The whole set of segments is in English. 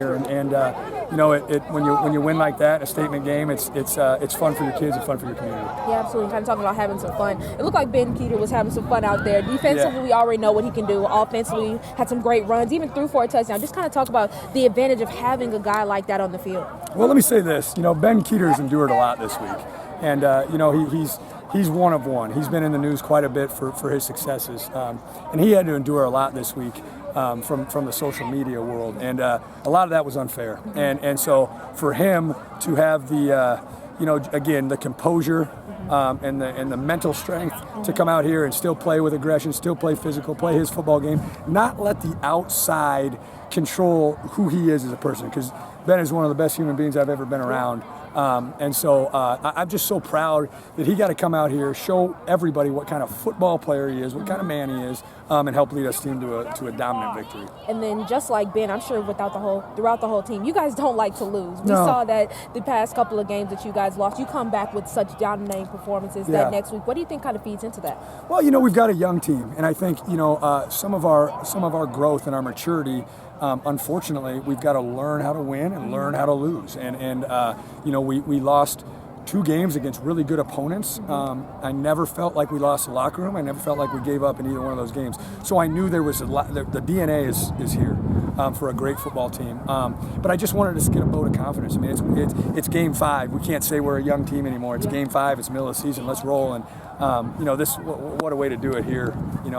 And when you win like that, a statement game, it's fun for your kids and fun for your community. Yeah, absolutely. Kind of talking about having some fun. It looked like Ben Keeter was having some fun out there. Defensively, we already know what he can do. Offensively, had some great runs, even threw for a touchdown. Just kind of talk about the advantage of having a guy like that on the field. Well, let me say this. Ben Keeter's endured a lot this week, and he's one of one. He's been in the news quite a bit for his successes, and he had to endure a lot this week. From the social media world, and a lot of that was unfair, and so for him to have the again the composure and the mental strength to come out here and still play with aggression, still play physical, play his football game, not let the outside control who he is as a person, because Ben is one of the best human beings I've ever been around. And so I'm just so proud that he got to come out here, show everybody what kind of football player he is, what kind of man he is, and help lead us team to a dominant victory. And then just like Ben, I'm sure throughout the whole team, you guys don't like to lose. We saw that the past couple of games that you guys lost. You come back with such dominating performances that next week. What do you think kind of feeds into that? Well, we've got a young team, and I think some of our growth and our maturity. Unfortunately, we've got to learn how to win and learn how to lose. And we lost 2 games against really good opponents. I never felt like we lost the locker room. I never felt like we gave up in either one of those games. So I knew there was a lot. The DNA is here for a great football team. But I just wanted to get a vote of confidence. I mean, it's game 5. We can't say we're a young team anymore. It's game 5. It's middle of the season. Let's roll. And what a way to do it here. In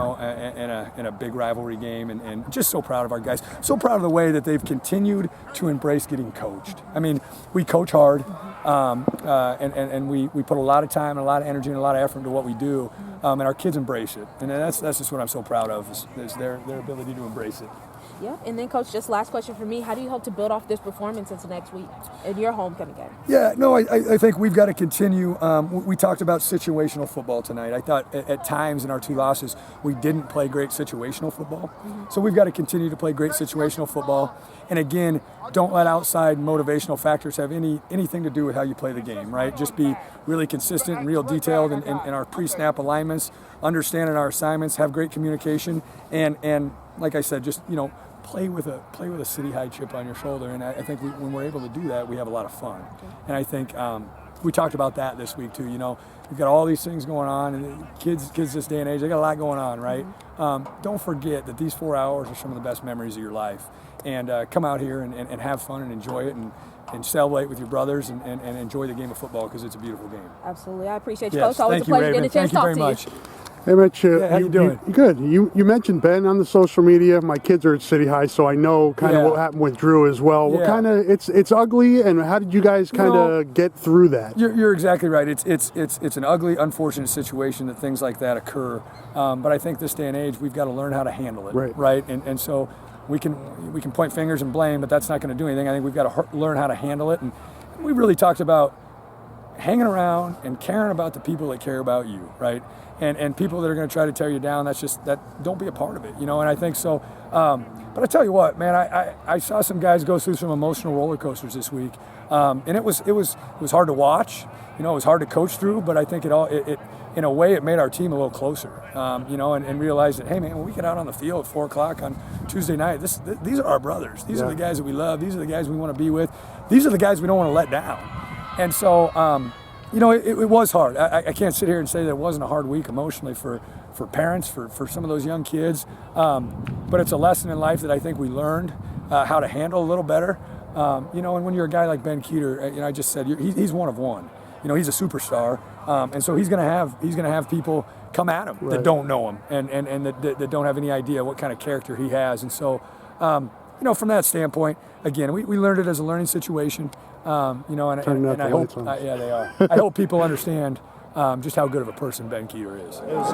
a big rivalry game, and just so proud of our guys. So proud of the way that they've continued to embrace getting coached. I mean, we coach hard, and we put a lot of time and a lot of energy and a lot of effort into what we do, and our kids embrace it. And that's just what I'm so proud of is their ability to embrace it. Yeah, and then, Coach, just last question for me. How do you hope to build off this performance into next week in your homecoming game? Yeah, no, I think we've got to continue. We talked about situational football tonight. I thought at times in our 2 losses, we didn't play great situational football. So we've got to continue to play great situational football. And again, don't let outside motivational factors have anything to do with how you play the game, right? Just be really consistent and real detailed in our pre-snap alignments, understanding our assignments, have great communication, and like I said, just play with a city high chip on your shoulder. And I think when we're able to do that, we have a lot of fun. And I think we talked about that this week too. We've got all these things going on, and kids this day and age, they got a lot going on, right? Don't forget that these 4 hours are some of the best memories of your life. And come out here and have fun and enjoy it and celebrate with your brothers and enjoy the game of football, because it's a beautiful game. Absolutely. I appreciate you, Coach. Always a pleasure getting a chance to talk to you. Hey, Mitch, how you doing? Good. You mentioned Ben on the social media. My kids are at City High, so I know kind of what happened with Drew as well. What kind of it's ugly, and how did you guys kind of get through that? You're exactly right. It's an ugly, unfortunate situation that things like that occur. But I think this day and age, we've got to learn how to handle it, right? And so we can point fingers and blame, but that's not going to do anything. I think we've got to learn how to handle it, and we really talked about hanging around and caring about the people that care about you, right? And people that are going to try to tear you down, don't be a part of it, And I think so. But I tell you what, man, I saw some guys go through some emotional roller coasters this week, and it was hard to watch. It was hard to coach through, but I think it in a way it made our team a little closer. And realized that, hey man, when we get out on the field at 4:00 on Tuesday night, these are our brothers. These are the guys that we love. These are the guys we want to be with. These are the guys we don't want to let down. And so, it was hard. I can't sit here and say that it wasn't a hard week emotionally for parents, for some of those young kids. But it's a lesson in life that I think we learned how to handle a little better. And when you're a guy like Ben Keeter, I just said he's one of one. He's a superstar, and so he's gonna have people come at him that don't know him and that don't have any idea what kind of character he has. And so, from that standpoint, again, we learned it as a learning situation. And I hope, they are. I hope people understand just how good of a person Ben Keeter is. It was,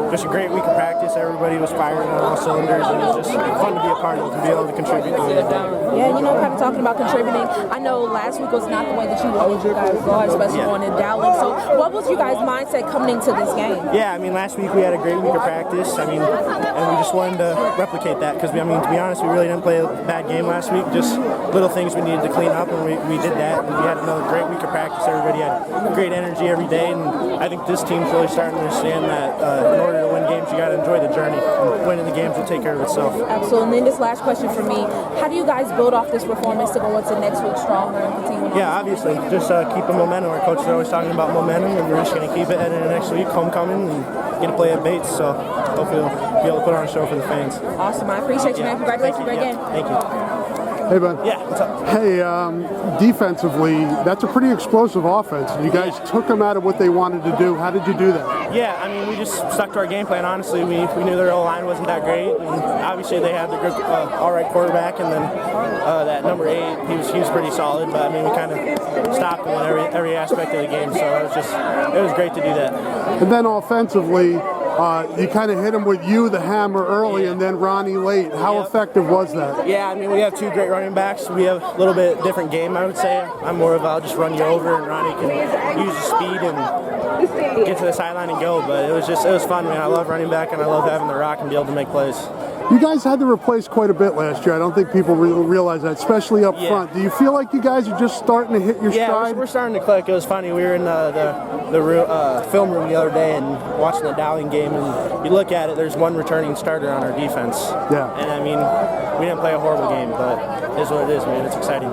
just a great week of practice. Everybody was firing on all cylinders, and it was just fun to be a part of it, to be able to contribute to it. Yeah, kind of talking about contributing. I know last week was not the way that you wanted you guys to go, especially going in Dallas. So what was you guys' mindset coming into this game? Yeah, last week we had a great week of practice. And we just wanted to replicate that because, to be honest, we really didn't play a bad game last week. Just little things we needed to clean up, and we did that. And we had another great week of practice. Everybody had great energy every day, and I think this team's really starting to understand that in order to win games, you got to enjoy the journey. And winning the games will take care of itself. Absolutely. And then this last question for me: how do you guys build off this performance to go into next week stronger and continue? Yeah, obviously. Just keep the momentum. Our coaches are always talking about momentum, and we're just going to keep it heading into next week, homecoming, and get to play at Bates. So hopefully we'll be able to put on a show for the fans. Awesome. I appreciate you, man. Congratulations. Great game. Thank you. Hey, Ben. Yeah, what's up? Hey, defensively, that's a pretty explosive offense. You guys took them out of what they wanted to do. How did you do that? Yeah, I mean, we just stuck to our game plan, honestly. We knew their O-line wasn't that great. And obviously, they had the good, all right quarterback, and then that number 8, he was pretty solid. But, I mean, we kind of stopped him in every aspect of the game. So it was great to do that. And then offensively, you kind of hit him with the hammer early, and then Ronnie late. How effective was that? Yeah, I mean, we have 2 great running backs. We have a little bit different game, I would say. I'm more of I'll just run you over, and Ronnie can use his speed and get to the sideline and go. But it was fun, man. I love running back, and I love having the rock and be able to make plays. You guys had to replace quite a bit last year. I don't think people realize that, especially up front. Do you feel like you guys are just starting to hit your stride? Yeah, we're starting to click. It was funny. We were in the film room the other day and watching the Dowling game, and you look at it, there's 1 returning starter on our defense. Yeah. And, I mean, we didn't play a horrible game, but it is what it is, man. It's exciting.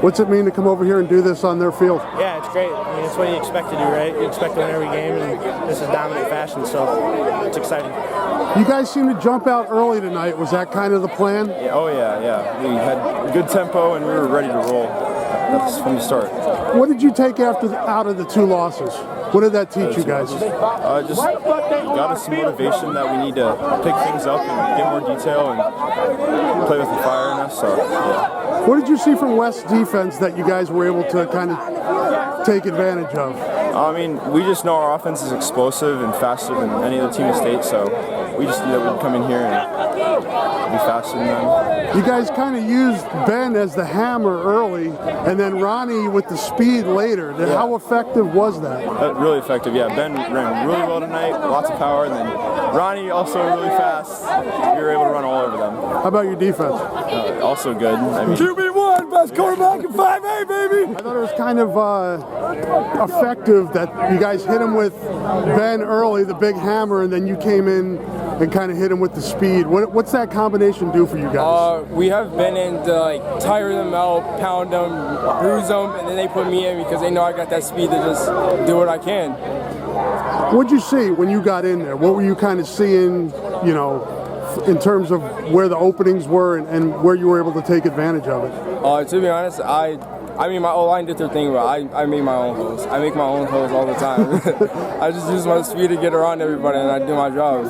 What's it mean to come over here and do this on their field? Yeah, it's great. I mean, it's what you expect to do, right? You expect to win every game, and this is dominant fashion, so it's exciting. You guys seem to jump out early tonight. Was that kind of the plan? Yeah, oh, yeah. We had good tempo, and we were ready to roll. That's from the start. What did you take out of the 2 losses? What did that teach you guys? Just got us some motivation that we need to pick things up and get more detail and play with the fire in us. So, yeah. What did you see from West's defense that you guys were able to kind of take advantage of? I mean, we just know our offense is explosive and faster than any other team in state, so we just knew that we'd come in here and be faster than them. You guys kind of used Ben as the hammer early, and then Ronnie with the speed later. Yeah. How effective was that? Really effective, yeah. Ben ran really well tonight, lots of power, and then Ronnie also really fast. We were able to run all over them. How about your defense? Also good. I mean, QB1, best quarterback in 5A, baby! I thought it was kind of effective that you guys hit him with Ben early, the big hammer, and then you came in and kind of hit him with the speed. What's that combination do for you guys? We have Ben in to tire them out, pound them, bruise them, and then they put me in because they know I got that speed to just do what I can. What'd you see when you got in there? What were you kind of seeing, in terms of where the openings were and where you were able to take advantage of it? To be honest, I mean, my O-line did their thing, but I made my own holes. I make my own holes all the time. I just use my speed to get around everybody, and I do my job.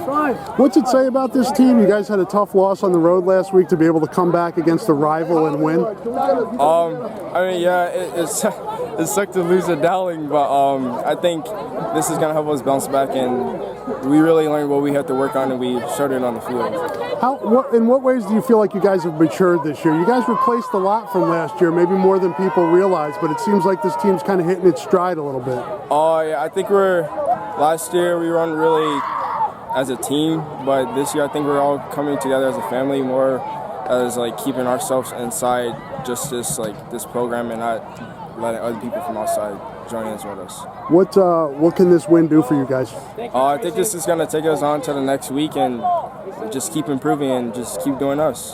What's it say about this team? You guys had a tough loss on the road last week to be able to come back against a rival and win? I mean, yeah, it sucked to lose to Dowling, but I think this is going to help us bounce back, and we really learned what we have to work on, and we showed it on the field. In what ways do you feel like you guys have matured this year? You guys replaced a lot from last year, maybe more than people realize, but it seems like this team's kind of hitting its stride a little bit. Yeah, I think last year we run really as a team, but this year I think we're all coming together as a family more as like keeping ourselves inside just this program and not letting other people from outside join in with us. What can this win do for you guys? I think this is going to take us on to the next week and just keep improving and just keep doing us.